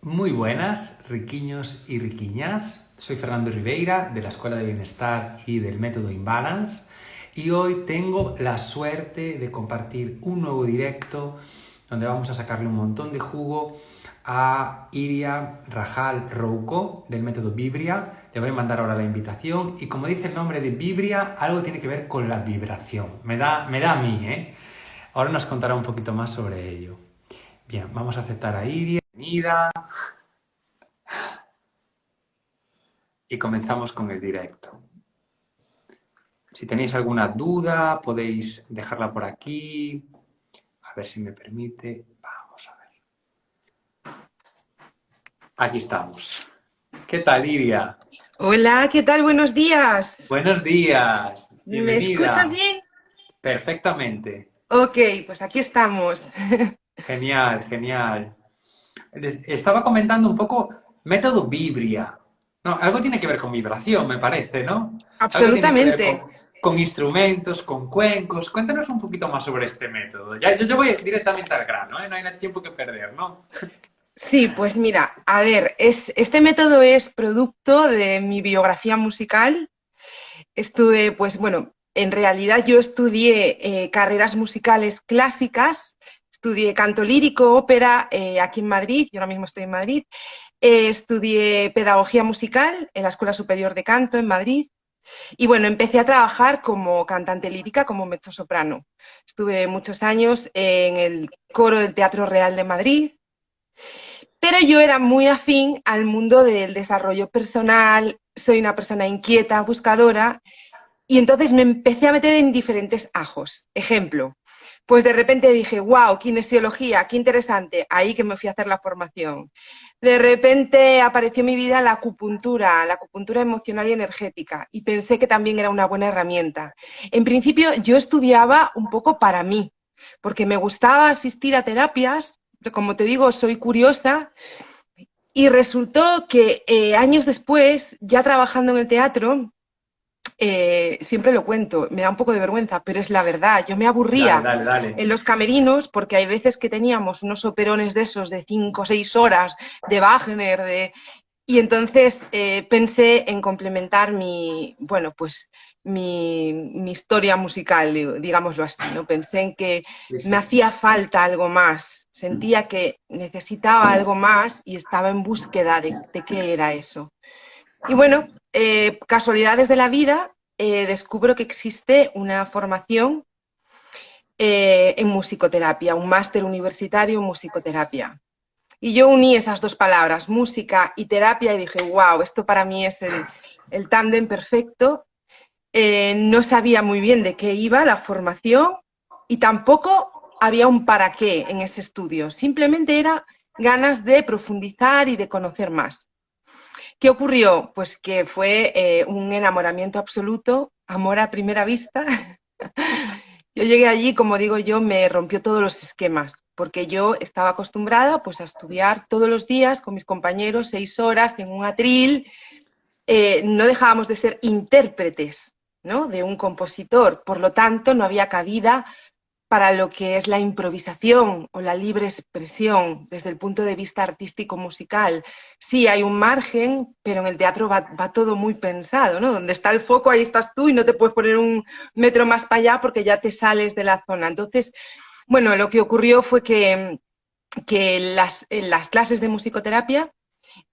Muy buenas, riquiños y riquiñas. Soy Fernando Ribeira de la Escuela de Bienestar y del Método Imbalance y hoy tengo la suerte de compartir un nuevo directo donde vamos a sacarle un montón de jugo a Iria Rajal Rouco del Método Vibria. Le voy a mandar ahora la invitación y como dice el nombre de Vibria, algo tiene que ver con la vibración. Me da a mí, ¿eh? Ahora nos contará un poquito más sobre ello. Bien, vamos a aceptar a Iria. Bienvenida. Y comenzamos con el directo. Si tenéis alguna duda, podéis dejarla por aquí. A ver si me permite. Vamos a ver. Aquí estamos. ¿Qué tal, Iria? Hola, ¿qué tal? Buenos días. Buenos días. ¿Me escuchas Bienvenida. bien? Perfectamente. Ok, pues aquí estamos. Genial, genial. Estaba comentando un poco método Vibria. No, algo tiene que ver con vibración, me parece, ¿no? Algo tiene que ver Absolutamente. con instrumentos, con cuencos. Cuéntanos un poquito más sobre este método. Ya, yo voy directamente al grano, ¿eh? No hay tiempo que perder, ¿no? Sí, pues mira, a ver, este método es producto de mi biografía musical. Estuve, pues bueno, en realidad yo estudié carreras musicales clásicas, estudié canto lírico, ópera aquí en Madrid, yo ahora mismo estoy en Madrid. Estudié pedagogía musical en la Escuela Superior de Canto en Madrid. Y bueno, empecé a trabajar como cantante lírica, como mezzosoprano. Estuve muchos años en el coro del Teatro Real de Madrid, pero yo era muy afín al mundo del desarrollo personal, soy una persona inquieta, buscadora, y entonces me empecé a meter en diferentes ajos. Ejemplo, pues de repente dije, wow, kinesiología, qué interesante, ahí que me fui a hacer la formación. De repente apareció en mi vida la acupuntura emocional y energética, y pensé que también era una buena herramienta. En principio yo estudiaba un poco para mí, porque me gustaba asistir a terapias, como te digo, soy curiosa, y resultó que años después, ya trabajando en el teatro, siempre lo cuento, me da un poco de vergüenza, pero es la verdad. Yo me Dale, aburría dale, dale. en los camerinos porque hay veces que teníamos unos operones de esos de 5 o 6 horas de Wagner, y entonces pensé en complementar bueno, pues mi historia musical, digámoslo así, ¿no? Pensé en que Sí, me sí, sí. hacía falta algo más, sentía que necesitaba algo más y estaba en búsqueda de qué era eso. Y bueno, casualidades de la vida, descubro que existe una formación en musicoterapia, un máster universitario en musicoterapia. Y yo uní esas dos palabras, música y terapia, y dije, wow, esto para mí es el tándem perfecto. No sabía muy bien de qué iba la formación y tampoco había un para qué en ese estudio. Simplemente era ganas de profundizar y de conocer más. ¿Qué ocurrió? Pues que fue un enamoramiento absoluto, amor a primera vista. Yo llegué allí, como digo yo, me rompió todos los esquemas, porque yo estaba acostumbrada pues a estudiar todos los días con mis compañeros 6 horas en un atril. No dejábamos de ser intérpretes, ¿no?, de un compositor, por lo tanto no había cabida para lo que es la improvisación o la libre expresión desde el punto de vista artístico musical. Sí, hay un margen, pero en el teatro va todo muy pensado, ¿no? Donde está el foco, ahí estás tú y no te puedes poner un metro más para allá porque ya te sales de la zona. Entonces, bueno, lo que ocurrió fue que en las clases de musicoterapia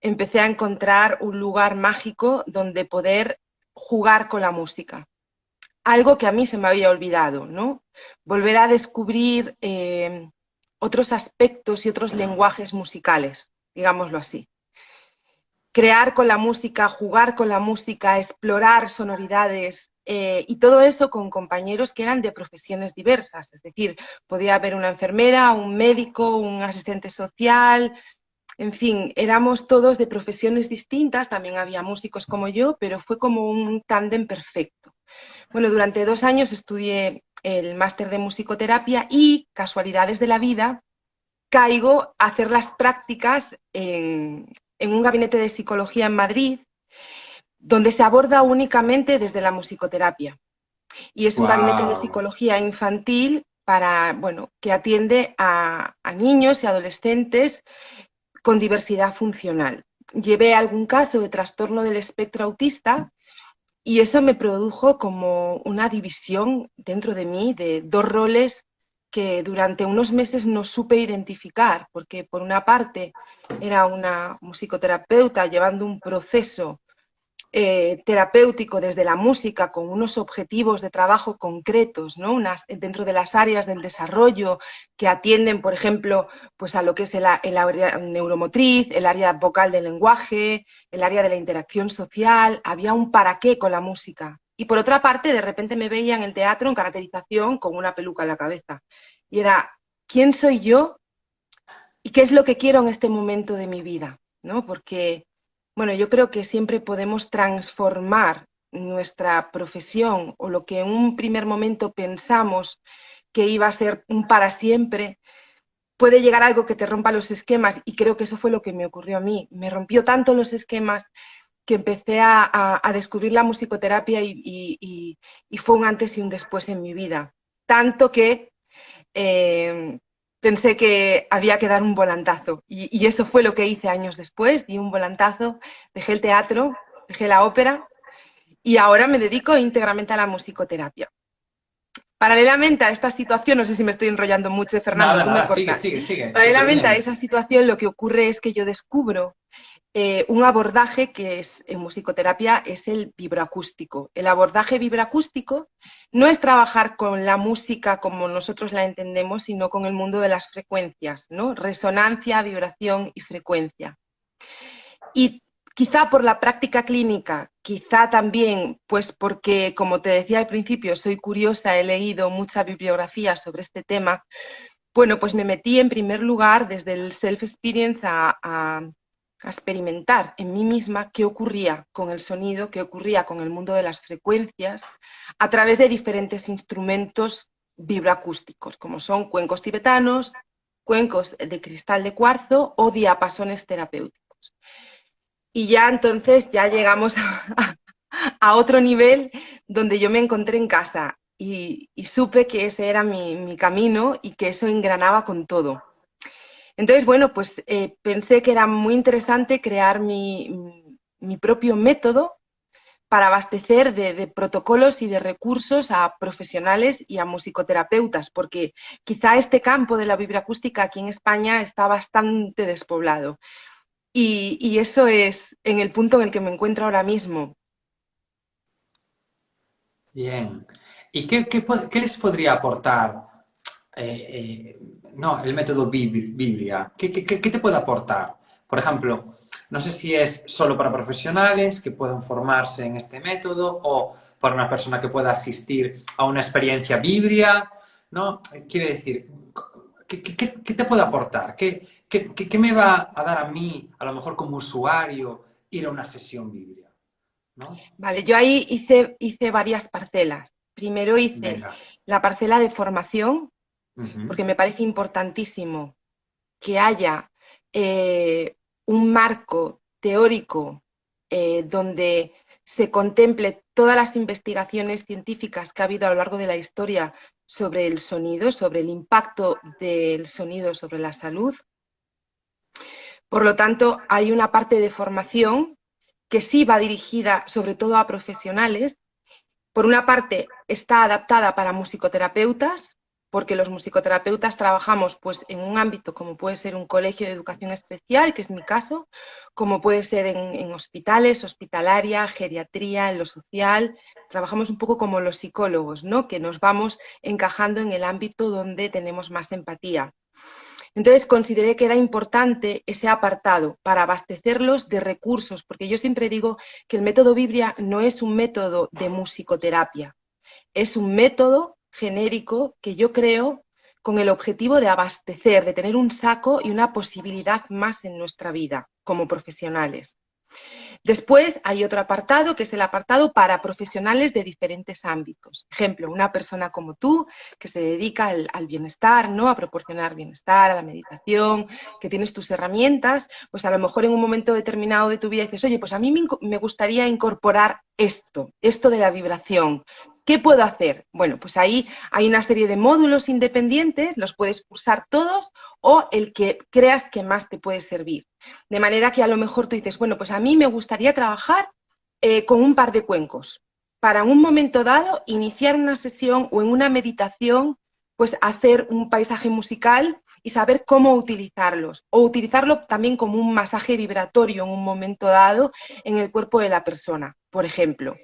empecé a encontrar un lugar mágico donde poder jugar con la música, algo que a mí se me había olvidado, ¿no? Volver a descubrir otros aspectos y otros lenguajes musicales, digámoslo así. Crear con la música, jugar con la música, explorar sonoridades, y todo eso con compañeros que eran de profesiones diversas, es decir, podía haber una enfermera, un médico, un asistente social, en fin, éramos todos de profesiones distintas, también había músicos como yo, pero fue como un tándem perfecto. Bueno, durante 2 años estudié el máster de musicoterapia y, casualidades de la vida, caigo a hacer las prácticas en un gabinete de psicología en Madrid, donde se aborda únicamente desde la musicoterapia. Y es un gabinete de Wow. psicología infantil para, bueno, que atiende a niños y adolescentes con diversidad funcional. Llevé algún caso de trastorno del espectro autista y eso me produjo como una división dentro de mí de dos roles que durante unos meses no supe identificar, porque por una parte era una musicoterapeuta llevando un proceso terapéutico desde la música con unos objetivos de trabajo concretos, ¿no? Dentro de las áreas del desarrollo que atienden, por ejemplo, pues a lo que es el área neuromotriz, el área vocal del lenguaje, el área de la interacción social. Había un para qué con la música. Y por otra parte, de repente me veía en el teatro en caracterización con una peluca en la cabeza. Y era, ¿quién soy yo? ¿Y qué es lo que quiero en este momento de mi vida? ¿No? Porque, bueno, yo creo que siempre podemos transformar nuestra profesión o lo que en un primer momento pensamos que iba a ser un para siempre, puede llegar a algo que te rompa los esquemas, y creo que eso fue lo que me ocurrió a mí. Me rompió tanto los esquemas que empecé a descubrir la musicoterapia y fue un antes y un después en mi vida. Tanto que pensé que había que dar un volantazo y eso fue lo que hice años después, di un volantazo, dejé el teatro, dejé la ópera y ahora me dedico íntegramente a la musicoterapia. Paralelamente a esta situación, no sé si me estoy enrollando mucho, Fernando, Nada, tú me nada, sigue, cortas. sigue, sigue, súper Paralelamente a bien. esa situación, lo que ocurre es que yo descubro un abordaje que es en musicoterapia es el vibroacústico. El abordaje vibroacústico no es trabajar con la música como nosotros la entendemos, sino con el mundo de las frecuencias, ¿no? Resonancia, vibración y frecuencia. Y quizá por la práctica clínica, quizá también, pues porque, como te decía al principio, soy curiosa, he leído mucha bibliografía sobre este tema, bueno, pues me metí en primer lugar desde el self-experience a experimentar en mí misma qué ocurría con el sonido, qué ocurría con el mundo de las frecuencias, a través de diferentes instrumentos vibroacústicos, como son cuencos tibetanos, cuencos de cristal de cuarzo o diapasones terapéuticos. Y ya entonces ya llegamos a otro nivel donde yo me encontré en casa y supe que ese era mi camino y que eso engranaba con todo. Entonces, bueno, pues pensé que era muy interesante crear mi propio método para abastecer de protocolos y de recursos a profesionales y a musicoterapeutas, porque quizá este campo de la vibroacústica aquí en España está bastante despoblado. Y eso es en el punto en el que me encuentro ahora mismo. Bien. ¿Y qué les podría aportar no, el método Biblia? ¿Qué te puede aportar? Por ejemplo, no sé si es solo para profesionales que puedan formarse en este método o para una persona que pueda asistir a una experiencia Biblia, ¿no? Quiere decir, ¿qué te puede aportar? ¿Qué me va a dar a mí, a lo mejor como usuario, ir a una sesión Biblia? ¿No? Vale, yo ahí hice varias parcelas. Primero hice Venga. la parcela de formación, Ujú. porque me parece importantísimo que haya un marco teórico donde se contemple todas las investigaciones científicas que ha habido a lo largo de la historia sobre el sonido, sobre el impacto del sonido sobre la salud. Por lo tanto, hay una parte de formación que sí va dirigida sobre todo a profesionales. Por una parte, está adaptada para musicoterapeutas, porque los musicoterapeutas trabajamos pues, en un ámbito como puede ser un colegio de educación especial, que es mi caso, como puede ser en hospitales, hospitalaria, geriatría, en lo social. Trabajamos un poco como los psicólogos, ¿no? Que nos vamos encajando en el ámbito donde tenemos más empatía. Entonces consideré que era importante ese apartado para abastecerlos de recursos, porque yo siempre digo que el método Biblia no es un método de musicoterapia, es un método genérico que yo creo con el objetivo de abastecer, de tener un saco y una posibilidad más en nuestra vida como profesionales. Después hay otro apartado que es el apartado para profesionales de diferentes ámbitos. Ejemplo, una persona como tú que se dedica al bienestar, ¿no? A proporcionar bienestar, a la meditación, que tienes tus herramientas, pues a lo mejor en un momento determinado de tu vida dices, oye, pues a mí me gustaría incorporar esto de la vibración. ¿Qué puedo hacer? Bueno, pues ahí hay una serie de módulos independientes, los puedes usar todos o el que creas que más te puede servir. De manera que a lo mejor tú dices, bueno, pues a mí me gustaría trabajar con un par de cuencos. Para en un momento dado iniciar una sesión o en una meditación, pues hacer un paisaje musical y saber cómo utilizarlos. O utilizarlo también como un masaje vibratorio en un momento dado en el cuerpo de la persona, por ejemplo.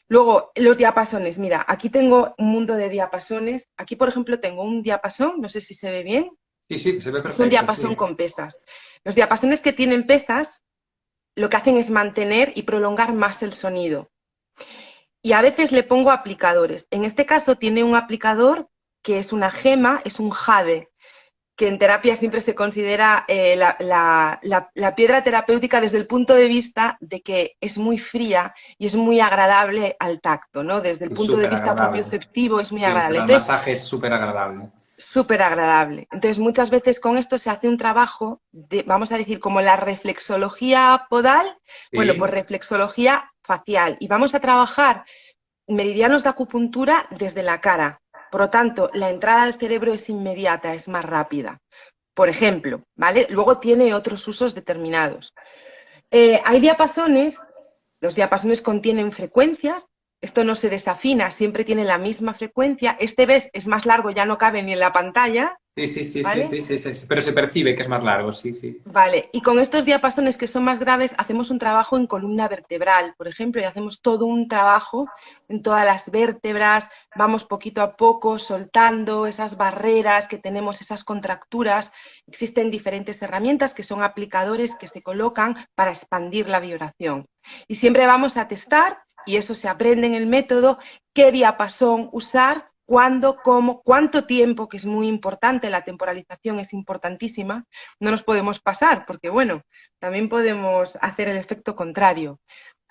Luego, los diapasones. Mira, aquí tengo un mundo de diapasones. Aquí, por ejemplo, tengo un diapasón, no sé si se ve bien. Sí, sí, se ve Es un perfecto, diapasón sí. con pesas. Los diapasones que tienen pesas lo que hacen es mantener y prolongar más el sonido. Y a veces le pongo aplicadores. En este caso tiene un aplicador que es una gema, es un jade, que en terapia siempre se considera la piedra terapéutica desde el punto de vista de que es muy fría y es muy agradable al tacto, ¿no? Desde el Es punto de súper vista agradable. propioceptivo es muy Sí, agradable. para el Entonces, masaje es súper agradable. súper agradable. Entonces, muchas veces con esto se hace un trabajo de, vamos a decir, como la reflexología podal, bueno, pues Sí, reflexología facial. Y vamos a trabajar meridianos de acupuntura desde la cara. Por lo tanto, la entrada al cerebro es inmediata, es más rápida. Por ejemplo, ¿vale? Luego tiene otros usos determinados. Hay diapasones, los diapasones contienen frecuencias, esto no se desafina, siempre tiene la misma frecuencia. Este ves es más largo, ya no cabe ni en la pantalla, sí, sí, sí, sí, ¿vale? sí, sí, sí, pero se percibe que es más largo, sí, sí. Vale, y con estos diapasones que son más graves hacemos un trabajo en columna vertebral, por ejemplo, y hacemos todo un trabajo en todas las vértebras, vamos poquito a poco soltando esas barreras que tenemos, esas contracturas. Existen diferentes herramientas que son aplicadores que se colocan para expandir la vibración. Y siempre vamos a testar, y eso se aprende en el método, qué diapasón usar, cuándo, cómo, cuánto tiempo, que es muy importante, la temporalización es importantísima. No nos podemos pasar, porque bueno, también podemos hacer el efecto contrario.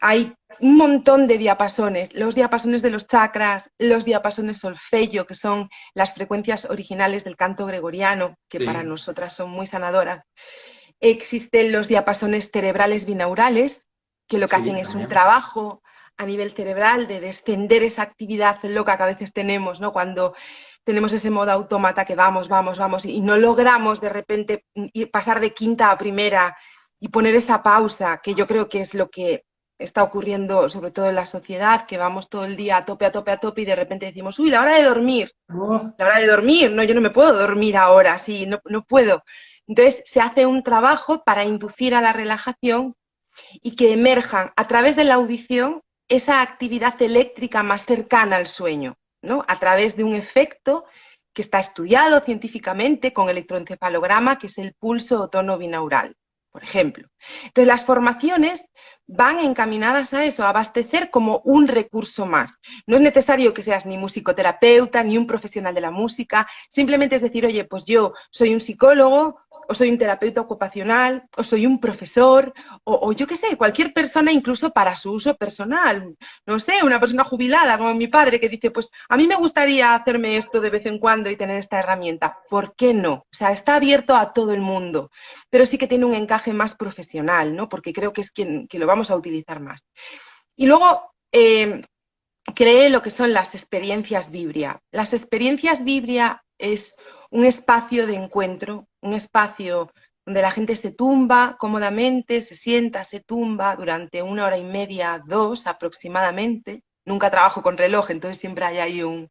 Hay un montón de diapasones, los diapasones de los chakras, los diapasones solfeggio, que son las frecuencias originales del canto gregoriano, que para Sí, nosotras son muy sanadoras. Existen los diapasones cerebrales binaurales, que lo que sí, hacen es un también. trabajo a nivel cerebral de descender esa actividad loca que a veces tenemos, ¿no? Cuando tenemos ese modo autómata que vamos, vamos, vamos, y no logramos de repente pasar de quinta a primera y poner esa pausa, que yo creo que es lo que está ocurriendo sobre todo en la sociedad, que vamos todo el día a tope, a tope, a tope y de repente decimos, uy, Oh, la hora de dormir, no, yo no me puedo dormir ahora, sí, no, no puedo. Entonces se hace un trabajo para inducir a la relajación y que emerjan a través de la audición esa actividad eléctrica más cercana al sueño, ¿no? A través de un efecto que está estudiado científicamente con electroencefalograma, que es el pulso o tono binaural, por ejemplo. Entonces, las formaciones van encaminadas a eso, a abastecer como un recurso más. No es necesario que seas ni musicoterapeuta, ni un profesional de la música, simplemente es decir, oye, pues yo soy un psicólogo, o soy un terapeuta ocupacional, o soy un profesor, o yo qué sé, cualquier persona incluso para su uso personal. No sé, una persona jubilada como mi padre que dice, pues a mí me gustaría hacerme esto de vez en cuando y tener esta herramienta. ¿Por qué no? O sea, está abierto a todo el mundo, pero sí que tiene un encaje más profesional, ¿no? Porque creo que es quien que lo vamos a utilizar más. Y luego, cree lo que son las experiencias Vibria. Las experiencias Vibria es un espacio de encuentro, un espacio donde la gente se tumba cómodamente, se sienta, se tumba durante 1 hora y media, 2 aproximadamente. Nunca trabajo con reloj, entonces siempre hay ahí un...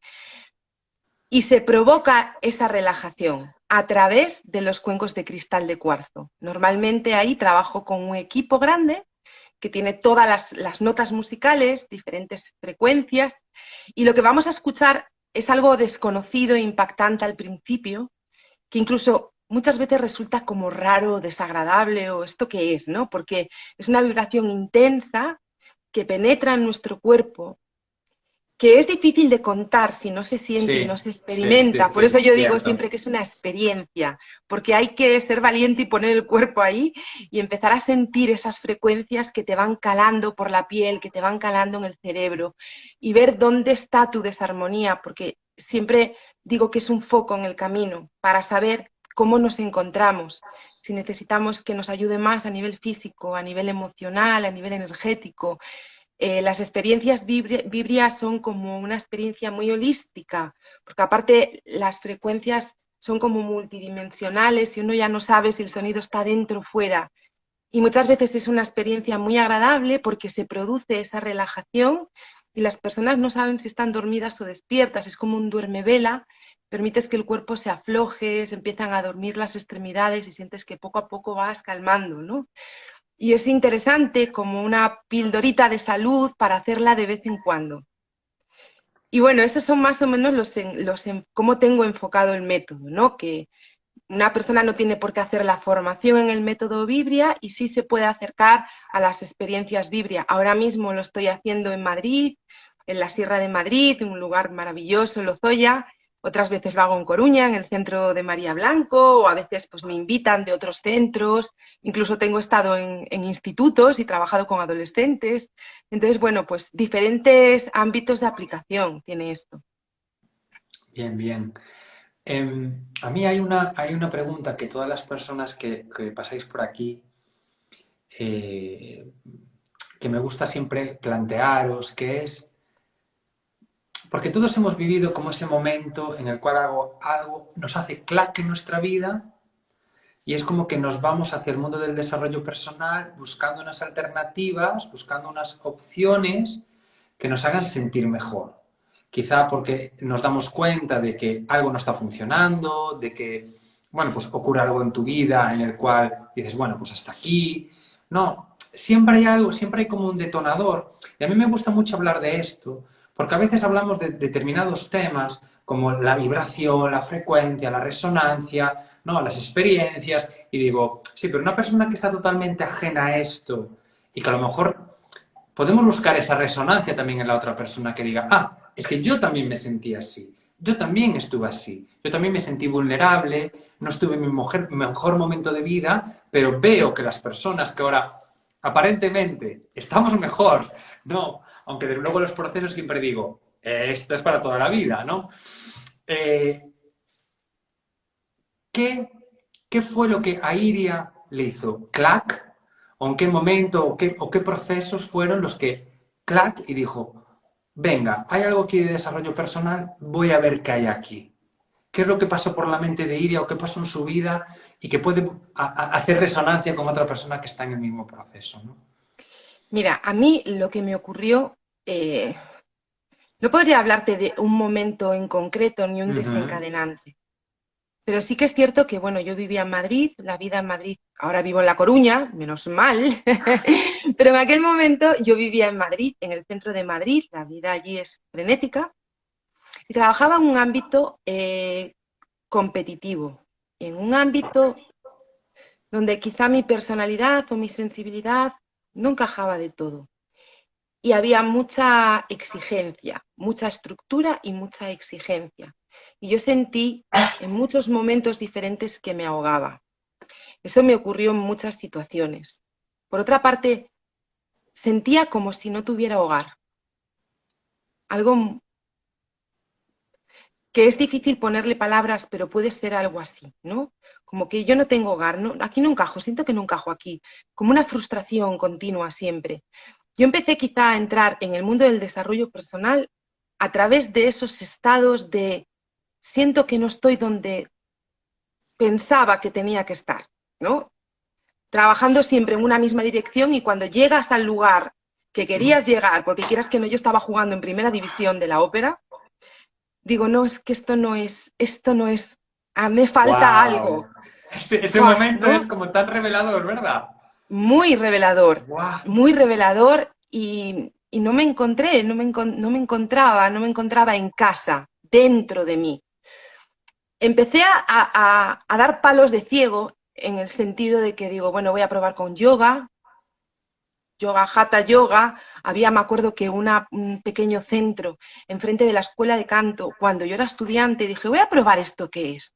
Y se provoca esa relajación a través de los cuencos de cristal de cuarzo. Normalmente ahí trabajo con un equipo grande que tiene todas las notas musicales, diferentes frecuencias, y lo que vamos a escuchar es algo desconocido e impactante al principio, que incluso muchas veces resulta como raro, desagradable o esto qué es, ¿no? Porque es una vibración intensa que penetra en nuestro cuerpo, que es difícil de contar si no se siente y no sí, se sí, sí, experimenta. Por eso sí, yo digo cierto. siempre que es una experiencia, porque hay que ser valiente y poner el cuerpo ahí y empezar a sentir esas frecuencias que te van calando por la piel, que te van calando en el cerebro y ver dónde está tu desarmonía, porque siempre digo que es un foco en el camino para saber cómo nos encontramos, si necesitamos que nos ayude más a nivel físico, a nivel emocional, a nivel energético, las experiencias vibria son como una experiencia muy holística, porque aparte las frecuencias son como multidimensionales y uno ya no sabe si el sonido está dentro o fuera. Y muchas veces es una experiencia muy agradable porque se produce esa relajación y las personas no saben si están dormidas o despiertas. Es como un duermevela, permites que el cuerpo se afloje, se empiezan a dormir las extremidades y sientes que poco a poco vas calmando, ¿no? Y es interesante como una pildorita de salud para hacerla de vez en cuando. Y bueno, esos son más o menos cómo tengo enfocado el método, ¿no? Que una persona no tiene por qué hacer la formación en el método Vibria y sí se puede acercar a las experiencias Vibria. Ahora mismo lo estoy haciendo en Madrid, en la Sierra de Madrid, en un lugar maravilloso, Lozoya. Otras veces lo hago en Coruña, en el centro de María Blanco, o a veces pues me invitan de otros centros. Incluso tengo estado en institutos y trabajado con adolescentes. Entonces, bueno, pues diferentes ámbitos de aplicación tiene esto. Bien, bien. A mí hay una pregunta que todas las personas que pasáis por aquí, eh, que me gusta siempre plantearos, que es, porque todos hemos vivido como ese momento en el cual algo nos hace clac en nuestra vida y es como que nos vamos hacia el mundo del desarrollo personal buscando unas alternativas, buscando unas opciones que nos hagan sentir mejor. Quizá porque nos damos cuenta de que algo no está funcionando, de que, bueno, pues ocurre algo en tu vida en el cual dices, bueno, pues hasta aquí. No, siempre hay algo, siempre hay como un detonador. Y a mí me gusta mucho hablar de esto, porque a veces hablamos de determinados temas como la vibración, la frecuencia, la resonancia, ¿no? Las experiencias, y digo, sí, pero una persona que está totalmente ajena a esto y que a lo mejor podemos buscar esa resonancia también en la otra persona que diga, ah, es que yo también me sentí así, yo también estuve así, yo también me sentí vulnerable, no estuve en mi mejor momento de vida, pero veo que las personas que ahora aparentemente estamos mejor, no, aunque de luego los procesos siempre digo, esto es para toda la vida, ¿no? Eh, ¿qué, ¿Qué fue lo que a Iria le hizo clac? ¿O en qué momento o qué procesos fueron los que clac y dijo, venga, hay algo aquí de desarrollo personal, voy a ver qué hay aquí? ¿Qué es lo que pasó por la mente de Iria o qué pasó en su vida y que puede hacer resonancia con otra persona que está en el mismo proceso, ¿no? Mira, a mí lo que me ocurrió, eh, no podría hablarte de un momento en concreto ni un Ujú. desencadenante, pero sí que es cierto que, bueno, yo vivía en Madrid, la vida en Madrid, ahora vivo en La Coruña, menos mal, pero en aquel momento yo vivía en Madrid, en el centro de Madrid, la vida allí es frenética, y trabajaba en un ámbito competitivo, en un ámbito donde quizá mi personalidad o mi sensibilidad no encajaba de todo. Y había mucha exigencia, mucha estructura y mucha exigencia. Y yo sentí en muchos momentos diferentes que me ahogaba. Eso me ocurrió en muchas situaciones. Por otra parte, sentía como si no tuviera hogar. Algo que es difícil ponerle palabras, pero puede ser algo así, ¿no? Como que yo no tengo hogar, no, aquí no encajo, siento que no encajo aquí. Como una frustración continua siempre. Yo empecé quizá a entrar en el mundo del desarrollo personal a través de esos estados de siento que no estoy donde pensaba que tenía que estar, ¿no? Trabajando siempre en una misma dirección y cuando llegas al lugar que querías llegar, porque quieras que no, yo estaba jugando en primera división de la ópera, digo, no, es que esto no es, me falta ¡Wow! algo, Ese ¡buah! momento es ¿No? como tan revelador, ¿verdad? Muy ¡Wow! revelador y no me encontré, no me encontraba en casa, dentro de mí. Empecé a dar palos de ciego en el sentido de que digo, bueno, voy a probar con yoga, yoga, hatha yoga. Había, me acuerdo que un pequeño centro enfrente de la escuela de canto, cuando yo era estudiante, dije, voy a probar esto que es.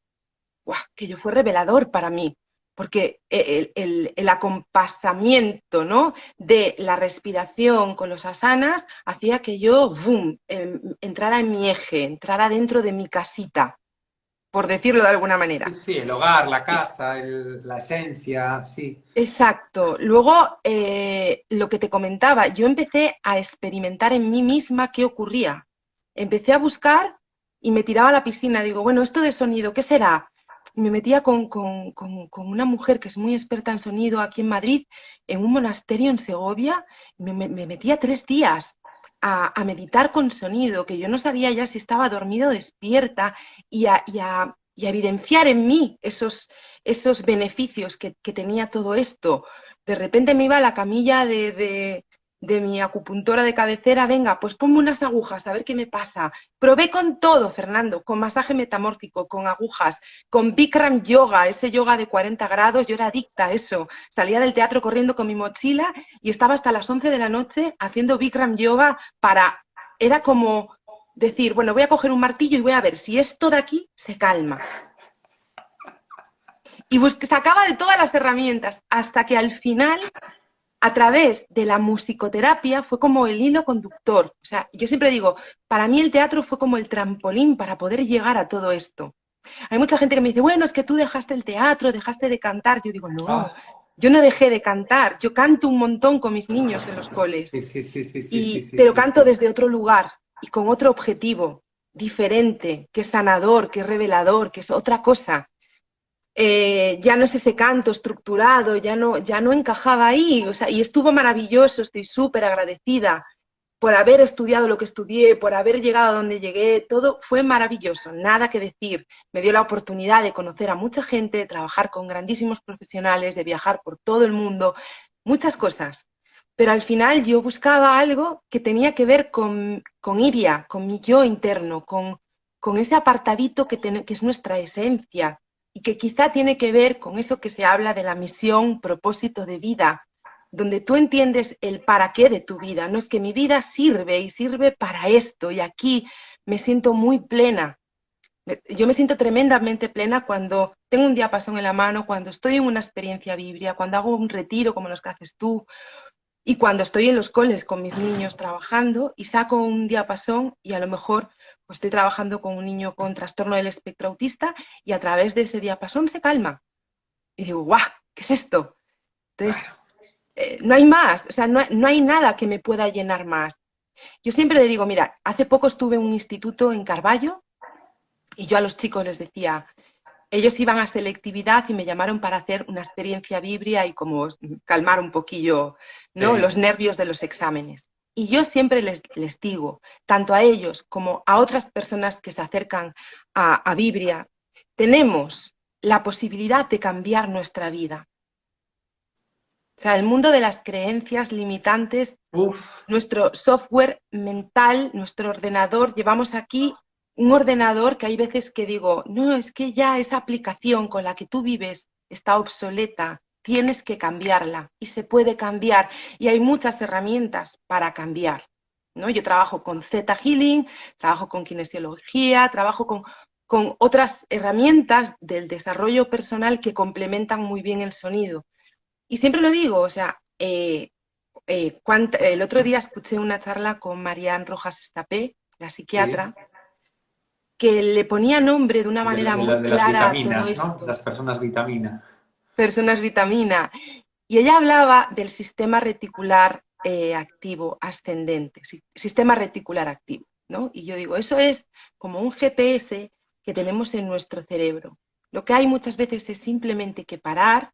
¡Guau! Que yo fue revelador para mí, porque el acompasamiento, ¿no?, de la respiración con los asanas hacía que yo boom, entrara en mi eje, entrara dentro de mi casita. por decirlo de alguna Sí, manera. sí, el hogar, la casa, la esencia, sí. Exacto. Luego, lo que te comentaba, yo empecé a experimentar en mí misma qué ocurría. Empecé a buscar y me tiraba a la piscina. Digo, bueno, esto de sonido, ¿qué será? Me metía con una mujer que es muy experta en sonido aquí en Madrid, en un monasterio en Segovia. Me metía 3 días a meditar con sonido, que yo no sabía ya si estaba dormido o despierta, y a evidenciar en mí esos beneficios que tenía todo esto. De repente me iba a la camilla de mi acupuntora de cabecera, venga, pues ponme unas agujas, a ver qué me pasa. Probé con todo, Fernando, con masaje metamórfico, con agujas, con Bikram yoga, ese yoga de 40 grados, yo era adicta a eso. Salía del teatro corriendo con mi mochila y estaba hasta las 11 de la noche haciendo Bikram yoga para... Era como decir, bueno, voy a coger un martillo y voy a ver si esto de aquí se calma. Y sacaba de todas las herramientas hasta que al final, a través de la musicoterapia, fue como el hilo conductor. O sea, yo siempre digo, para mí el teatro fue como el trampolín para poder llegar a todo esto. Hay mucha gente que me dice, bueno, es que tú dejaste el teatro, dejaste de cantar. Yo digo, no, Ah, yo no dejé de cantar, yo canto un montón con mis niños en los coles, sí, sí, sí, sí, sí, sí, sí, pero sí, canto sí. desde otro lugar y con otro objetivo, diferente, que es sanador, que es revelador, que es otra cosa. Ya no es ese canto estructurado, ya no encajaba ahí, o sea, y estuvo maravilloso, estoy súper agradecida por haber estudiado lo que estudié, por haber llegado a donde llegué, todo fue maravilloso, nada que decir. Me dio la oportunidad de conocer a mucha gente, de trabajar con grandísimos profesionales, de viajar por todo el mundo, muchas cosas. Pero al final yo buscaba algo que tenía que ver con Iria, con mi yo interno, con ese apartadito que es nuestra esencia y que quizá tiene que ver con eso que se habla de la misión, propósito de vida, donde tú entiendes el para qué de tu vida. No es que mi vida sirve y sirve para esto y aquí me siento muy plena. Yo me siento tremendamente plena cuando tengo un diapasón en la mano, cuando estoy en una experiencia bíblica, cuando hago un retiro como los que haces tú y cuando estoy en los coles con mis niños trabajando y saco un diapasón y a lo mejor pues, estoy trabajando con un niño con trastorno del espectro autista y a través de ese diapasón se calma. Y digo, ¡guau! ¿Qué es esto? Entonces, Claro. no hay más, o sea, no hay nada que me pueda llenar más. Yo siempre le digo, mira, hace poco estuve en un instituto en Carballo y yo a los chicos les decía, ellos iban a selectividad y me llamaron para hacer una experiencia biblia y como calmar un poquillo, ¿no?, Sí. los nervios de los exámenes. Y yo siempre les digo, tanto a ellos como a otras personas que se acercan a Biblia, tenemos la posibilidad de cambiar nuestra vida. O sea, el mundo de las creencias limitantes, Uf, nuestro software mental, nuestro ordenador, llevamos aquí un ordenador que hay veces que digo, no, es que ya esa aplicación con la que tú vives está obsoleta, tienes que cambiarla y se puede cambiar y hay muchas herramientas para cambiar, ¿no? Yo trabajo con Theta Healing, trabajo con kinesiología, trabajo con otras herramientas del desarrollo personal que complementan muy bien el sonido. Y siempre lo digo, o sea, el otro día escuché una charla con Marian Rojas Estapé, la sí. psiquiatra, que le ponía nombre de una manera muy De las clara a todo vitaminas, ¿no? esto, Las personas vitamina. personas vitamina, y ella hablaba del sistema reticular activo ascendente, sistema reticular activo, ¿no? Y yo digo, eso es como un GPS que tenemos en nuestro cerebro. Lo que hay muchas veces es simplemente que parar,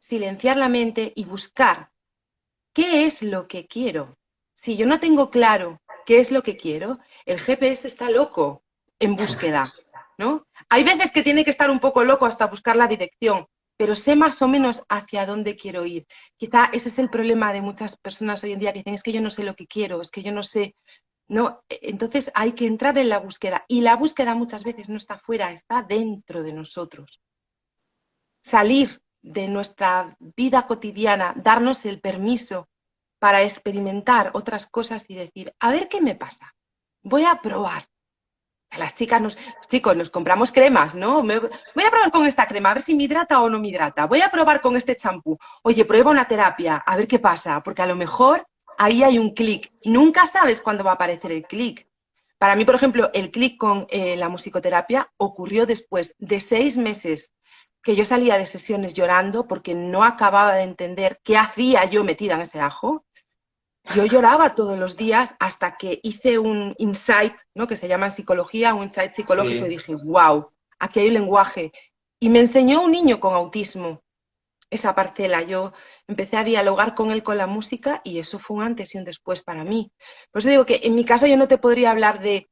silenciar la mente y buscar ¿qué es lo que quiero? Si yo no tengo claro qué es lo que quiero, el GPS está loco en búsqueda, ¿no? Hay veces que tiene que estar un poco loco hasta buscar la dirección, pero sé más o menos hacia dónde quiero ir. Quizá ese es el problema de muchas personas hoy en día que dicen, es que yo no sé lo que quiero, es que yo no sé, no, entonces hay que entrar en la búsqueda y la búsqueda muchas veces no está fuera, está dentro de nosotros. Salir de nuestra vida cotidiana, darnos el permiso para experimentar otras cosas y decir, a ver qué me pasa, voy a probar. Las chicas, los chicos, nos compramos cremas, ¿no? Voy a probar con esta crema, a ver si me hidrata o no me hidrata. Voy a probar con este champú. Oye, prueba una terapia, a ver qué pasa, porque a lo mejor ahí hay un clic. Nunca sabes cuándo va a aparecer el clic. Para mí, por ejemplo, el clic con la musicoterapia ocurrió después de 6 meses que yo salía de sesiones llorando porque no acababa de entender qué hacía yo metida en ese ajo. Yo lloraba todos los días hasta que hice un insight, ¿no? Que se llama en psicología, un insight psicológico, y Sí. dije, wow, aquí hay un lenguaje. Y me enseñó un niño con autismo esa parcela. Yo empecé a dialogar con él con la música y eso fue un antes y un después para mí. Por eso digo que en mi caso yo no te podría hablar de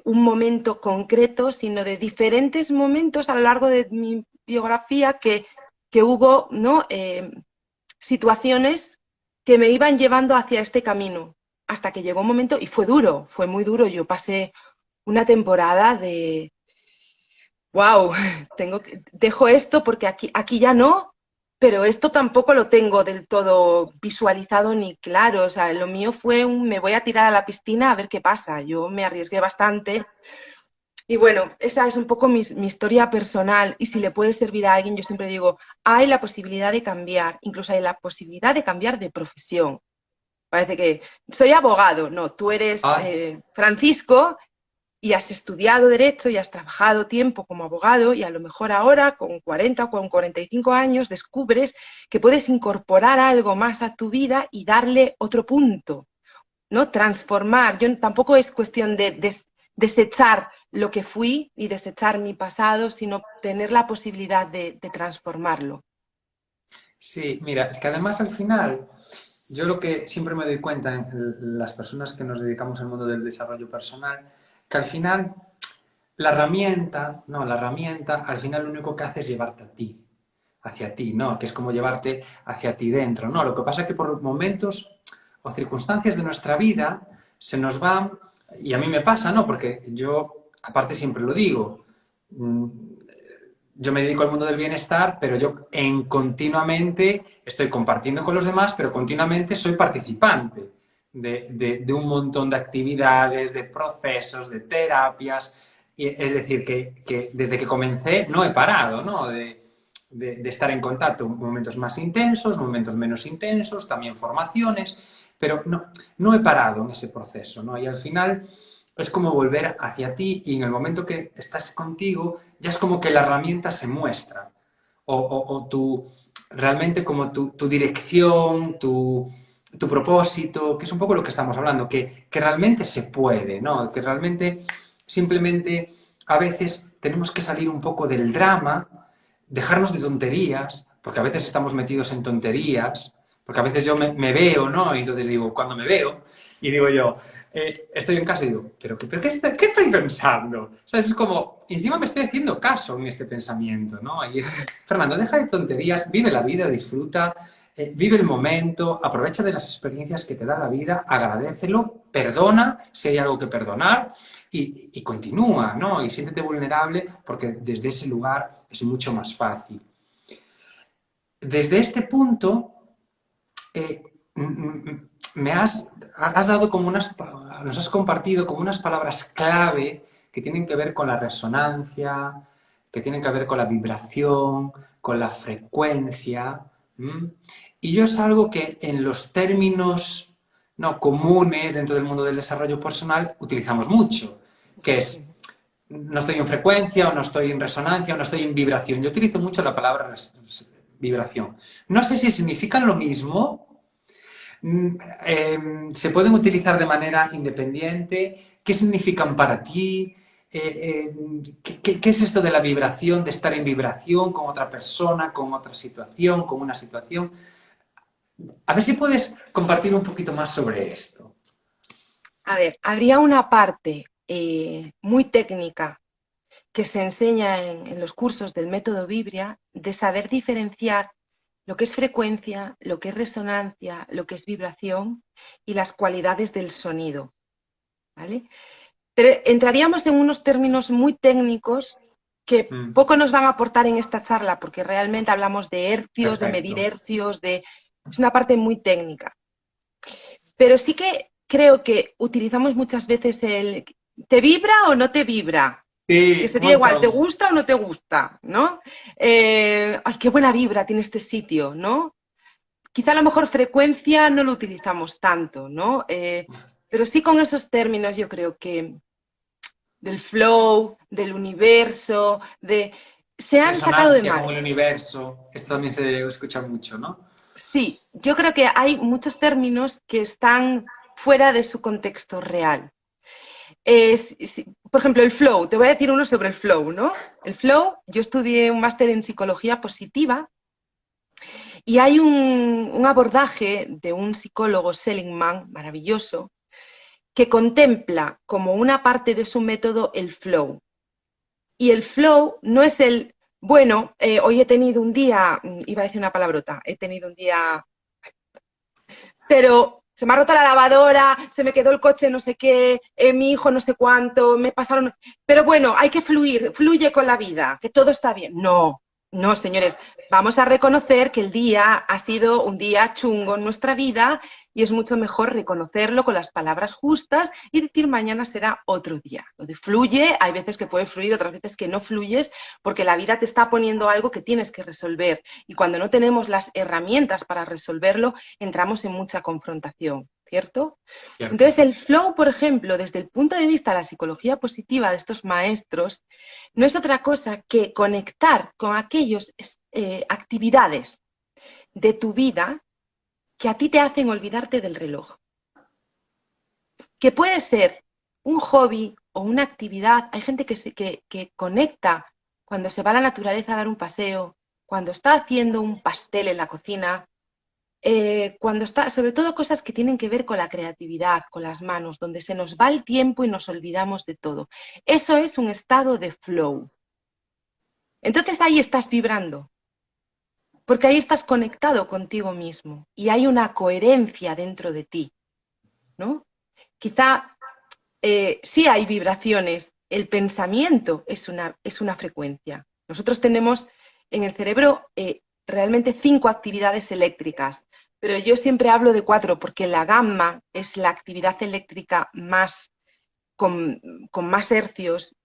un momento concreto, sino de diferentes momentos a lo largo de mi biografía que hubo, ¿no? Situaciones que me iban llevando hacia este camino, hasta que llegó un momento, y fue duro, fue muy duro. Yo pasé una temporada de, wow, dejo esto porque aquí ya no, pero esto tampoco lo tengo del todo visualizado ni claro. O sea, lo mío fue me voy a tirar a la piscina a ver qué pasa. Yo me arriesgué bastante. Y bueno, esa es un poco mi historia personal, y si le puede servir a alguien, yo siempre digo, hay la posibilidad de cambiar, incluso hay la posibilidad de cambiar de profesión. Parece que soy abogado, no, tú eres Ay, Francisco y has estudiado derecho y has trabajado tiempo como abogado, y a lo mejor ahora con 40 o con 45 años descubres que puedes incorporar algo más a tu vida y darle otro punto, ¿no? Transformar. Yo tampoco es cuestión de desechar lo que fui y desechar mi pasado, sino tener la posibilidad de transformarlo. sí, mira, es que además al final, yo lo que siempre me doy cuenta en las personas que nos dedicamos al mundo del desarrollo personal, que al final la herramienta, no, la herramienta al final lo único que hace es llevarte a ti, hacia ti, ¿no? Que es como llevarte hacia ti dentro, ¿no? Lo que pasa es que por momentos o circunstancias de nuestra vida se nos van, y a mí me pasa, ¿no? Porque yo, aparte siempre lo digo, yo me dedico al mundo del bienestar, pero yo continuamente estoy compartiendo con los demás, pero continuamente soy participante de un montón de actividades, de procesos, de terapias. Y, es decir, que desde que comencé no he parado, ¿no? De estar en contacto, momentos más intensos, momentos menos intensos, también formaciones, pero no he parado en ese proceso, ¿no? Y al final es como volver hacia ti, y en el momento que estás contigo ya es como que la herramienta se muestra o realmente como tu dirección, tu propósito, que es un poco lo que estamos hablando, que realmente se puede, ¿no? Que realmente simplemente a veces tenemos que salir un poco del drama, dejarnos de tonterías, porque a veces estamos metidos en tonterías, porque a veces yo me veo, ¿no? Y entonces digo, cuando me veo, y digo yo, estoy en casa y digo, ¿pero qué estoy pensando? O sea, es como, encima me estoy haciendo caso en este pensamiento, ¿no? Y es, Fernando, deja de tonterías, vive la vida, disfruta, vive el momento, aprovecha de las experiencias que te da la vida, agradécelo, perdona si hay algo que perdonar y continúa, ¿no? Y siéntete vulnerable porque desde ese lugar es mucho más fácil. Desde este punto, eh, has dado como nos has compartido como unas palabras clave que tienen que ver con la resonancia, que tienen que ver con la vibración, con la frecuencia. ¿M? Y yo es algo que en los términos no comunes dentro del mundo del desarrollo personal utilizamos mucho, que es no estoy en frecuencia o no estoy en resonancia o no estoy en vibración. Yo utilizo mucho la palabra vibración. No sé si significan lo mismo, se pueden utilizar de manera independiente. ¿Qué significan para ti? ¿Qué es esto de la vibración, de estar en vibración con otra persona, con otra situación, con una situación? A ver si puedes compartir un poquito más sobre esto. A ver, habría una parte muy técnica que se enseña en los cursos del método Vibria, de saber diferenciar lo que es frecuencia, lo que es resonancia, lo que es vibración y las cualidades del sonido, ¿vale? Pero entraríamos en unos términos muy técnicos que Mm, poco nos van a aportar en esta charla, porque realmente hablamos de hercios, de medir perfecto. hercios, es una parte muy técnica. Pero sí que creo que utilizamos muchas veces ¿te vibra o no te vibra? Que Sí, un sería igual, ¿te montón. gusta o no te gusta? ¿No? Ay, qué buena vibra tiene este sitio, ¿no? Quizá a lo mejor frecuencia no lo utilizamos tanto, ¿no? Pero sí con esos términos yo creo que del flow, del universo, se han sacado de Resonancia con madre. el universo. Esto también se escucha mucho, ¿no? Sí, yo creo que hay muchos términos que están fuera de su contexto real. Por ejemplo, el flow, te voy a decir uno sobre el flow, ¿no? El flow, yo estudié un máster en psicología positiva y hay un abordaje de un psicólogo Seligman maravilloso que contempla como una parte de su método el flow. Y el flow no es bueno, hoy he tenido un día, iba a decir una palabrota, he tenido un día, pero se me ha roto la lavadora, se me quedó el coche no sé qué, mi hijo no sé cuánto, me pasaron... Pero bueno, hay que fluir, fluye con la vida, que todo está bien. No, no, señores, vamos a reconocer que el día ha sido un día chungo en nuestra vida y es mucho mejor reconocerlo con las palabras justas y decir mañana será otro día. Donde fluye, hay veces que puede fluir, otras veces que no fluyes, porque la vida te está poniendo algo que tienes que resolver. Y cuando no tenemos las herramientas para resolverlo, entramos en mucha confrontación, ¿cierto? Cierto. Entonces, el flow, por ejemplo, desde el punto de vista de la psicología positiva de estos maestros, no es otra cosa que conectar con aquellas actividades de tu vida que a ti te hacen olvidarte del reloj. Que puede ser un hobby o una actividad. Hay gente que conecta cuando se va a la naturaleza a dar un paseo, cuando está haciendo un pastel en la cocina, cuando está, sobre todo cosas que tienen que ver con la creatividad, con las manos, donde se nos va el tiempo y nos olvidamos de todo. Eso es un estado de flow. Entonces ahí estás vibrando, porque ahí estás conectado contigo mismo y hay una coherencia dentro de ti, ¿no? Quizá sí hay vibraciones, el pensamiento es una frecuencia. Nosotros tenemos en el cerebro realmente 5 actividades eléctricas, pero yo siempre hablo de 4 porque la gamma es la actividad eléctrica más con más hercios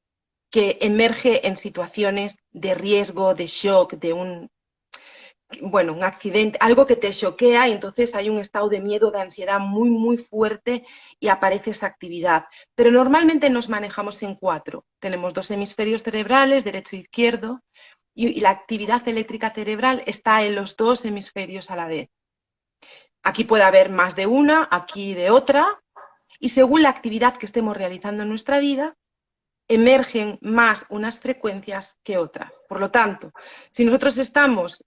que emerge en situaciones de riesgo, de shock, un accidente, algo que te choquea y entonces hay un estado de miedo, de ansiedad muy, muy fuerte y aparece esa actividad. Pero normalmente nos manejamos en 4. Tenemos 2 hemisferios cerebrales, derecho e izquierdo, y la actividad eléctrica cerebral está en los 2 hemisferios a la vez. Aquí puede haber más de una, aquí de otra, y según la actividad que estemos realizando en nuestra vida, emergen más unas frecuencias que otras. Por lo tanto, si nosotros estamos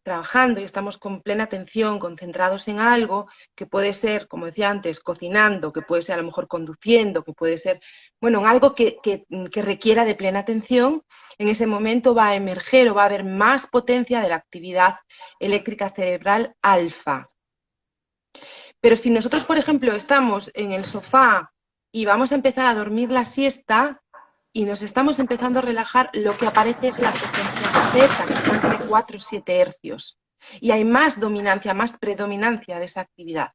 trabajando y estamos con plena atención, concentrados en algo, que puede ser, como decía antes, cocinando, que puede ser a lo mejor conduciendo, que puede ser, bueno, en algo que requiera de plena atención, en ese momento va a emerger o va a haber más potencia de la actividad eléctrica cerebral alfa. Pero si nosotros, por ejemplo, estamos en el sofá y vamos a empezar a dormir la siesta y nos estamos empezando a relajar, lo que aparece es la frecuencia Z, que está entre 4 y 7 hercios. Y hay más dominancia, más predominancia de esa actividad.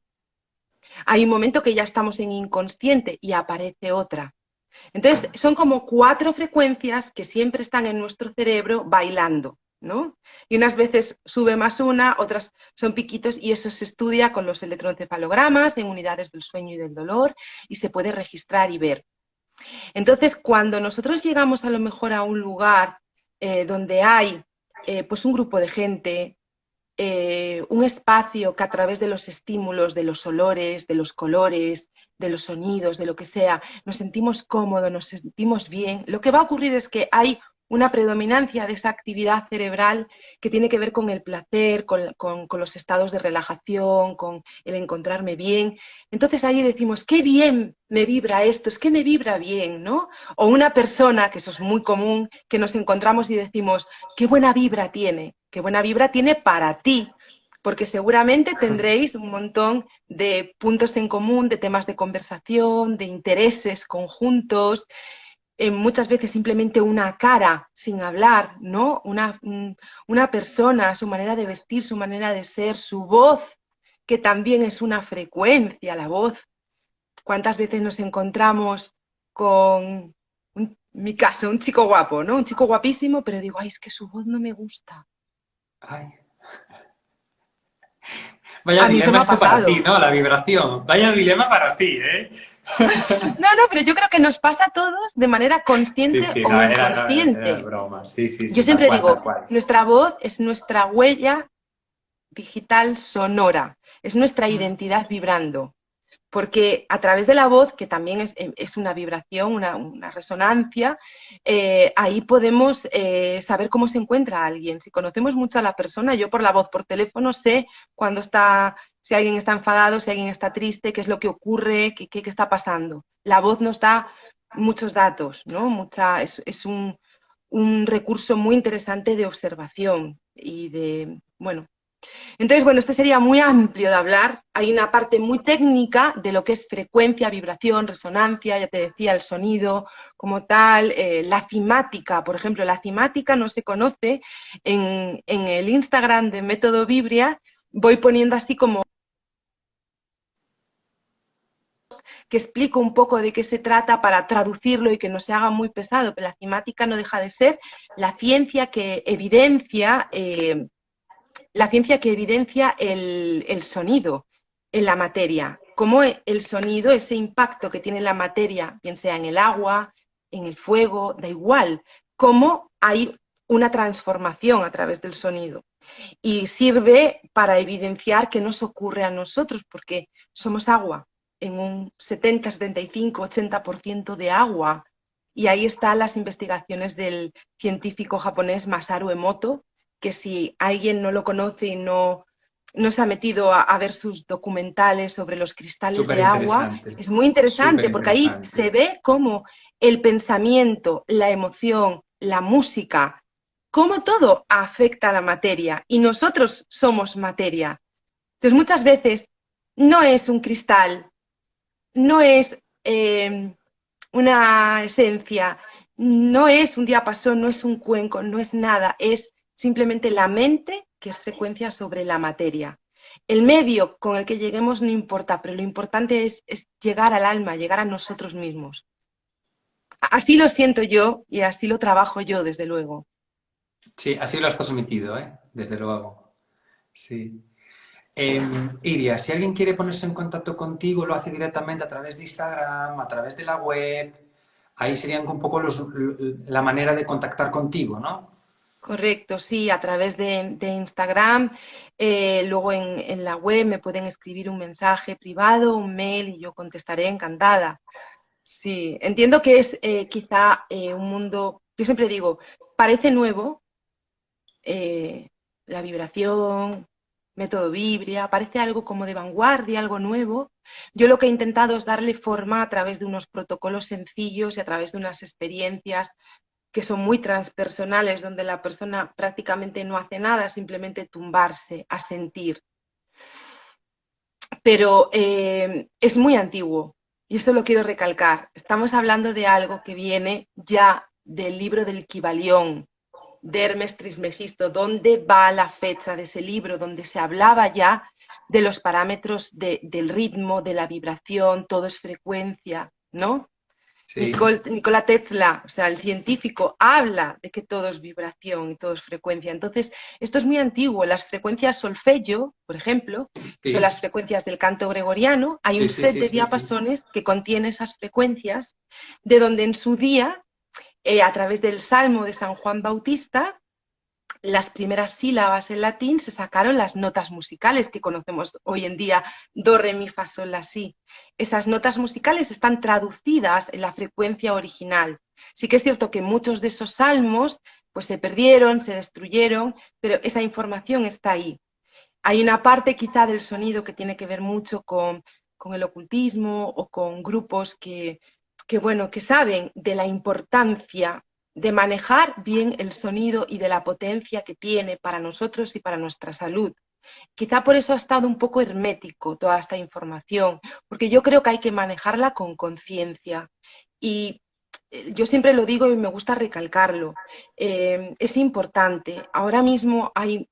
Hay un momento que ya estamos en inconsciente y aparece otra. Entonces, son como 4 frecuencias que siempre están en nuestro cerebro bailando, ¿no? Y unas veces sube más una, otras son piquitos y eso se estudia con los electroencefalogramas en unidades del sueño y del dolor y se puede registrar y ver. Entonces, cuando nosotros llegamos a lo mejor a un lugar donde hay pues un grupo de gente, un espacio que a través de los estímulos, de los olores, de los colores, de los sonidos, de lo que sea, nos sentimos cómodos, nos sentimos bien, lo que va a ocurrir es que hay una predominancia de esa actividad cerebral que tiene que ver con el placer, con los estados de relajación, con el encontrarme bien. Entonces ahí decimos, qué bien me vibra esto, es que me vibra bien, ¿no? O una persona, que eso es muy común, que nos encontramos y decimos, qué buena vibra tiene para ti, porque seguramente tendréis un montón de puntos en común, de temas de conversación, de intereses conjuntos, muchas veces simplemente una cara sin hablar, ¿no? Una persona, su manera de vestir, su manera de ser, su voz, que también es una frecuencia, la voz. ¿Cuántas veces nos encontramos con, en mi caso, un chico guapo, ¿no? Un chico guapísimo, pero digo, ay, es que su voz no me gusta. Ay, vaya A mí eso dilema me ha esto para pasado. ti, ¿no? La vibración. Vaya dilema para ti, ¿eh? No, pero yo creo que nos pasa a todos de manera Sí, consciente sí, o no, era inconsciente. broma. Sí, sí, Yo sí, tal siempre cual, tal digo, cual. nuestra voz es nuestra huella digital sonora, es nuestra Mm. identidad vibrando. Porque a través de la voz, que también es una vibración, una resonancia, ahí podemos saber cómo se encuentra alguien. Si conocemos mucho a la persona, yo por la voz, por teléfono, sé cuando está, si alguien está enfadado, si alguien está triste, qué es lo que ocurre, qué está pasando. La voz nos da muchos datos, ¿no? Es un recurso muy interesante de observación y de, bueno, entonces, bueno, este sería muy amplio de hablar. Hay una parte muy técnica de lo que es frecuencia, vibración, resonancia, ya te decía, el sonido como tal, la cimática, por ejemplo, la cimática no se conoce. En el Instagram de Método Vibria voy poniendo así como que explico un poco de qué se trata para traducirlo y que no se haga muy pesado, pero la cimática no deja de ser la ciencia que evidencia el sonido en la materia, cómo el sonido, ese impacto que tiene la materia, bien sea en el agua, en el fuego, da igual, cómo hay una transformación a través del sonido. Y sirve para evidenciar qué nos ocurre a nosotros, porque somos agua, en un 70, 75, 80% de agua. Y ahí están las investigaciones del científico japonés Masaru Emoto, que si alguien no lo conoce y no se ha metido a ver sus documentales sobre los cristales Súper de agua, interesante, es muy súper interesante porque ahí interesante. se ve cómo el pensamiento, la emoción, la música, cómo todo afecta a la materia y nosotros somos materia. Entonces muchas veces no es un cristal, no es una esencia, no es un diapasón, no es un cuenco, no es nada, es simplemente la mente que es frecuencia sobre la materia. El medio con el que lleguemos no importa, pero lo importante es llegar al alma, llegar a nosotros mismos. Así lo siento yo y así lo trabajo yo, desde luego. Sí, así lo has transmitido, ¿eh? Desde luego. Sí. Iria, si alguien quiere ponerse en contacto contigo, lo hace directamente a través de Instagram, a través de la web. Ahí serían un poco la manera de contactar contigo, ¿no? Correcto, sí, a través de Instagram. Luego en la web me pueden escribir un mensaje privado, un mail y yo contestaré encantada. Sí, entiendo que es quizá un mundo, yo siempre digo, parece nuevo, la vibración, método Vibria, parece algo como de vanguardia, algo nuevo. Yo lo que he intentado es darle forma a través de unos protocolos sencillos y a través de unas experiencias que son muy transpersonales, donde la persona prácticamente no hace nada, simplemente tumbarse a sentir. Pero es muy antiguo y eso lo quiero recalcar. Estamos hablando de algo que viene ya del libro del Kybalión, de Hermes Trismegisto, donde va la fecha de ese libro, donde se hablaba ya de los parámetros del ritmo, de la vibración, todo es frecuencia, ¿no? Sí, Nikola Tesla, o sea, el científico, habla de que todo es vibración y todo es frecuencia. Entonces, esto es muy antiguo. Las frecuencias solfeggio, por ejemplo, que son sí, las frecuencias del canto gregoriano, hay sí, un sí, set sí, de sí, sí. diapasones que contiene esas frecuencias, de donde en su día, a través del Salmo de San Juan Bautista, las primeras sílabas en latín se sacaron las notas musicales que conocemos hoy en día, do, re, mi, fa, sol, la, si. Esas notas musicales están traducidas en la frecuencia original. Sí que es cierto que muchos de esos salmos pues se perdieron, se destruyeron, pero esa información está ahí. Hay una parte quizá del sonido que tiene que ver mucho con el ocultismo o con grupos bueno, que saben de la importancia de manejar bien el sonido y de la potencia que tiene para nosotros y para nuestra salud. Quizá por eso ha estado un poco hermético toda esta información, porque yo creo que hay que manejarla con conciencia. Y yo siempre lo digo y me gusta recalcarlo, es importante. Ahora mismo hay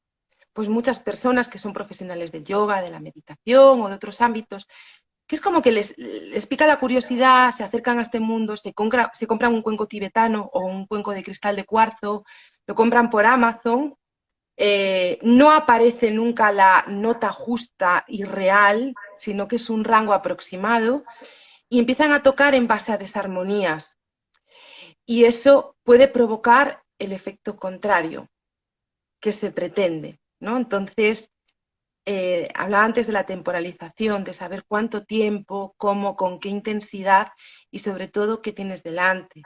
pues muchas personas que son profesionales del yoga, de la meditación o de otros ámbitos, que es como que les pica la curiosidad, se acercan a este mundo, se compran un cuenco tibetano o un cuenco de cristal de cuarzo, lo compran por Amazon, no aparece nunca la nota justa y real, sino que es un rango aproximado y empiezan a tocar en base a desarmonías. Y eso puede provocar el efecto contrario que se pretende, ¿no? Entonces, hablaba antes de la temporalización, de saber cuánto tiempo, cómo, con qué intensidad y sobre todo qué tienes delante.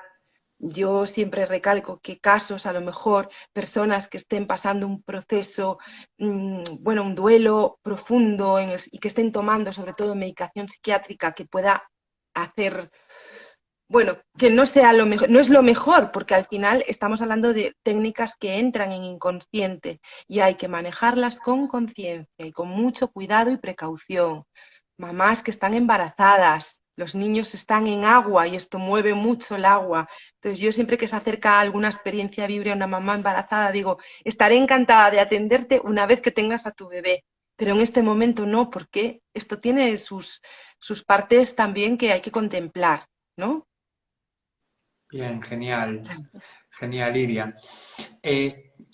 Yo siempre recalco que casos, a lo mejor, personas que estén pasando un proceso, bueno, un duelo profundo y que estén tomando sobre todo medicación psiquiátrica que pueda hacer, bueno, que no sea lo mejor, no es lo mejor, porque al final estamos hablando de técnicas que entran en inconsciente y hay que manejarlas con conciencia y con mucho cuidado y precaución. Mamás que están embarazadas, los niños están en agua y esto mueve mucho el agua. Entonces yo siempre que se acerca a alguna experiencia vibra a una mamá embarazada, digo, estaré encantada de atenderte una vez que tengas a tu bebé, pero en este momento no, porque esto tiene sus partes también que hay que contemplar, ¿no? Bien, genial. Genial, Iria.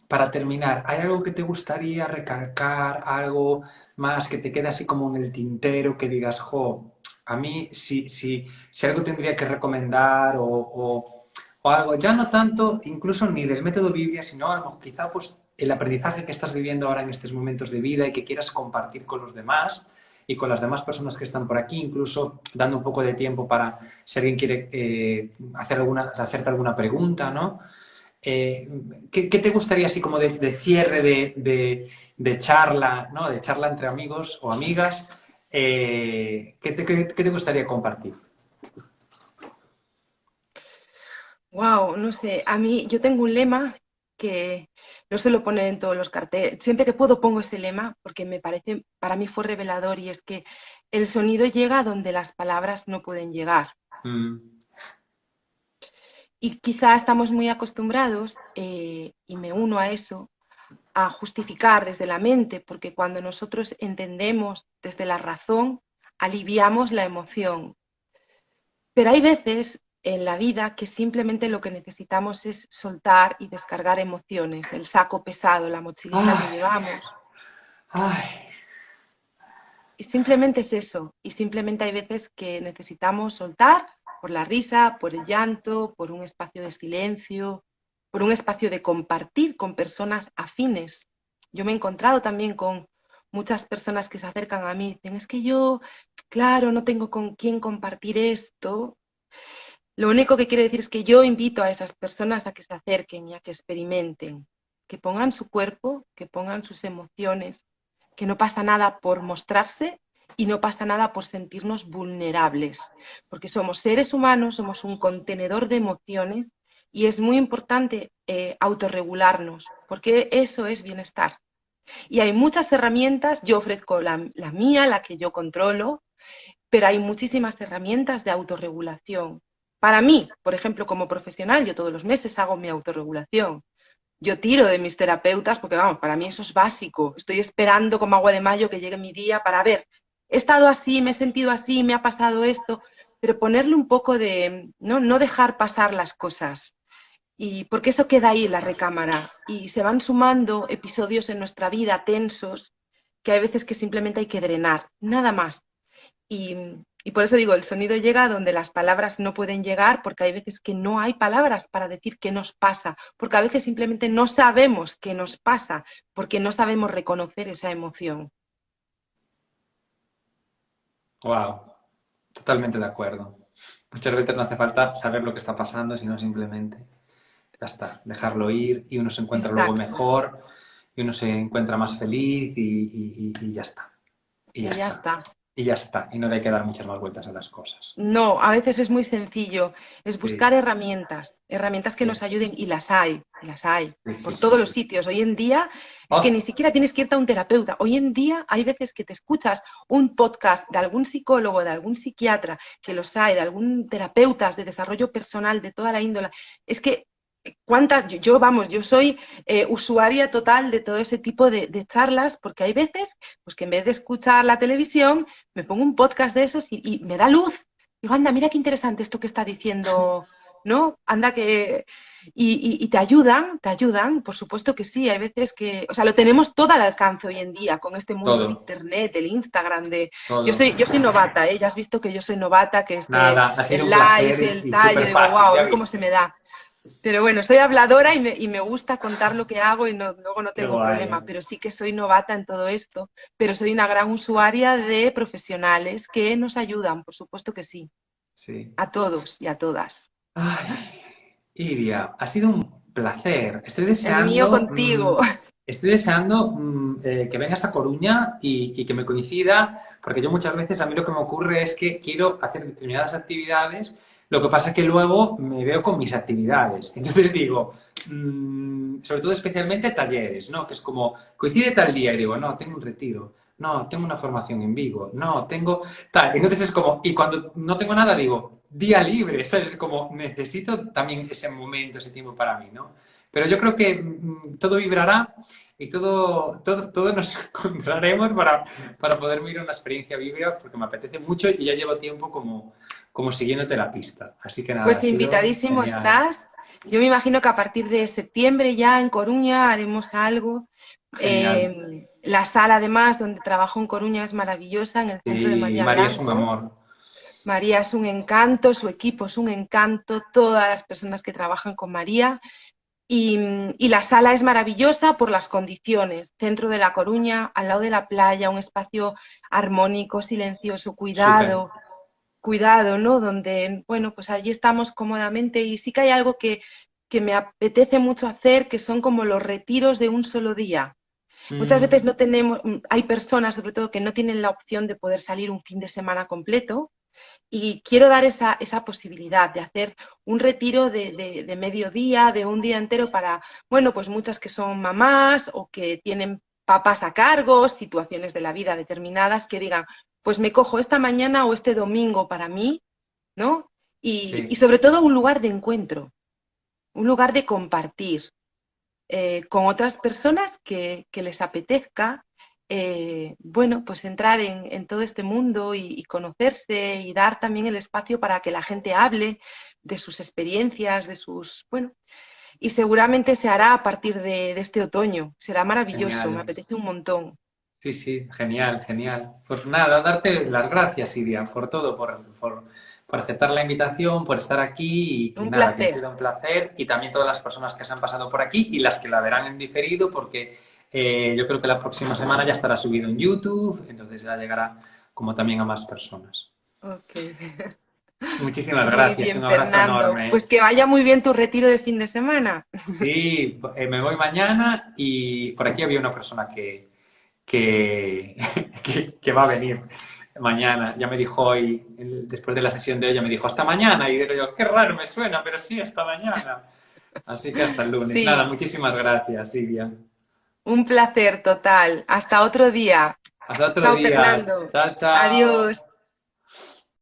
Para terminar, ¿hay algo que te gustaría recalcar, algo más que te quede así como en el tintero, que digas, jo, a mí si algo tendría que recomendar o algo, ya no tanto incluso ni del método Biblia, sino algo quizá pues el aprendizaje que estás viviendo ahora en estos momentos de vida y que quieras compartir con los demás y con las demás personas que están por aquí, incluso dando un poco de tiempo para si alguien quiere hacerte alguna pregunta, ¿no? Eh, ¿qué te gustaría así como de cierre de charla, ¿no? De charla entre amigos o amigas? ¿Qué te gustaría compartir? Wow, no sé, a mí yo tengo un lema que no se lo pone en todos los carteles. Siempre que puedo pongo ese lema porque me parece, para mí fue revelador y es que el sonido llega donde las palabras no pueden llegar. Mm, Y quizá estamos muy acostumbrados, y me uno a eso, a justificar desde la mente, porque cuando nosotros entendemos desde la razón, aliviamos la emoción. Pero hay veces en la vida que simplemente lo que necesitamos es soltar y descargar emociones, el saco pesado, la mochilita que Ay, llevamos. ay, Y simplemente es eso. Y simplemente hay veces que necesitamos soltar por la risa, por el llanto, por un espacio de silencio, por un espacio de compartir con personas afines. Yo me he encontrado también con muchas personas que se acercan a mí y dicen, es que yo, claro, no tengo con quién compartir esto. Lo único que quiero decir es que yo invito a esas personas a que se acerquen y a que experimenten, que pongan su cuerpo, que pongan sus emociones, que no pasa nada por mostrarse y no pasa nada por sentirnos vulnerables, porque somos seres humanos, somos un contenedor de emociones y es muy importante autorregularnos, porque eso es bienestar. Y hay muchas herramientas, yo ofrezco la mía, la que yo controlo, pero hay muchísimas herramientas de autorregulación. Para mí, por ejemplo, como profesional, yo todos los meses hago mi autorregulación. Yo tiro de mis terapeutas porque, vamos, para mí eso es básico. Estoy esperando como agua de mayo que llegue mi día para ver, he estado así, me he sentido así, me ha pasado esto, pero ponerle un poco de, no dejar pasar las cosas. Y porque eso queda ahí en la recámara y se van sumando episodios en nuestra vida tensos que hay veces que simplemente hay que drenar, nada más. Y, y por eso digo, el sonido llega donde las palabras no pueden llegar, porque hay veces que no hay palabras para decir qué nos pasa, porque a veces simplemente no sabemos qué nos pasa, porque no sabemos reconocer esa emoción. wow, totalmente de acuerdo. Muchas veces no hace falta saber lo que está pasando, sino simplemente, ya está, dejarlo ir y uno se encuentra luego Exacto. mejor y uno se encuentra más feliz y ya está. Y ya Y ya está. está. Y ya está. Y no le hay que dar muchas más vueltas a las cosas. No, a veces es muy sencillo, es Sí, buscar herramientas, herramientas que sí, nos ayuden y las hay, sí, sí, por sí, todos los sí. sitios. Hoy en día es que ni Oh, siquiera tienes que irte a un terapeuta. Hoy en día hay veces que te escuchas un podcast de algún psicólogo, de algún psiquiatra, que los hay, de algún terapeuta de desarrollo personal, de toda la índole. Es que cuántas, vamos, yo soy usuaria total de todo ese tipo de charlas, porque hay veces pues que en vez de escuchar la televisión, me pongo un podcast de esos y me da luz. Digo, anda, mira qué interesante esto que está diciendo ¿no? Anda que... Y te ayudan, por supuesto que sí. Hay veces que, o sea, lo tenemos todo al alcance hoy en día con este mundo de Todo, internet, del Instagram, de... todo. Yo soy novata, ¿eh? Ya has visto que yo soy novata, que Nada, ha sido el un live, placer el y tal, yo súper digo, fácil, wow, a ya ver cómo se viste. me da. Pero bueno, soy habladora y me gusta contar lo que hago y luego no Qué tengo guay. problema, pero sí que soy novata en todo esto, pero soy una gran usuaria de profesionales que nos ayudan, por supuesto que sí, Sí. a todos y a todas. Ay, Iria, ha sido un placer. El mío contigo. Estoy deseando que vengas a Coruña y que me coincida, porque yo muchas veces a mí lo que me ocurre es que quiero hacer determinadas actividades, lo que pasa es que luego me veo con mis actividades. Entonces digo, sobre todo especialmente talleres, ¿no? Que es como, coincide tal día y digo, no, tengo un retiro. No, tengo una formación en Vigo. No, tengo tal. Entonces es como, y cuando no tengo nada, digo, día libre, ¿sabes? Es como, necesito también ese momento, ese tiempo para mí, ¿no? Pero yo creo que todo vibrará y todo nos encontraremos para poder vivir una experiencia vívida, porque me apetece mucho y ya llevo tiempo como siguiéndote la pista. Así que nada, ha Pues sido invitadísimo genial. estás. Yo me imagino que a partir de septiembre ya en Coruña haremos algo. Genial. La sala además donde trabajo en Coruña es maravillosa, en el centro de Sí, María María es un Blanco. amor. María es un encanto, su equipo es un encanto, todas las personas que trabajan con María. Y la sala es maravillosa por las condiciones. Centro de La Coruña, al lado de la playa, un espacio armónico, silencioso, Súper. cuidado, ¿no? Donde, bueno, pues allí estamos cómodamente y sí que hay algo que me apetece mucho hacer, que son como los retiros de un solo día. Muchas Mm, veces no tenemos, hay personas sobre todo que no tienen la opción de poder salir un fin de semana completo y quiero dar esa posibilidad de hacer un retiro de mediodía, de un día entero para, bueno, pues muchas que son mamás o que tienen papás a cargo, situaciones de la vida determinadas, que digan, pues me cojo esta mañana o este domingo para mí, ¿no? Y sí, sobre todo un lugar de encuentro, un lugar de compartir con otras personas que les apetezca, bueno, pues entrar en todo este mundo y conocerse y dar también el espacio para que la gente hable de sus experiencias, de sus, bueno, y seguramente se hará a partir de este otoño. Será maravilloso, me genial. apetece un montón. Sí, sí, genial, genial. Pues nada, darte las gracias, Iria, por todo, por aceptar la invitación, por estar aquí y que Un nada, que ha placer. sido un placer. Y también todas las personas que se han pasado por aquí y las que la verán en diferido, porque yo creo que la próxima semana ya estará subido en YouTube, entonces ya llegará como también a más personas. Ok. Muchísimas Muy gracias, bien, un abrazo Fernando. enorme. Pues que vaya muy bien tu retiro de fin de semana. Sí, me voy mañana y por aquí había una persona que, que va a venir mañana. Ya me dijo hoy, después de la sesión de hoy, ya me dijo hasta mañana. Y digo yo, qué raro me suena, pero sí, hasta mañana. Así que hasta el lunes. Nada, Sí, muchísimas gracias, Silvia. un placer total. Hasta otro día. Hasta otro Chao, día. Fernando. Chao, chao. Adiós.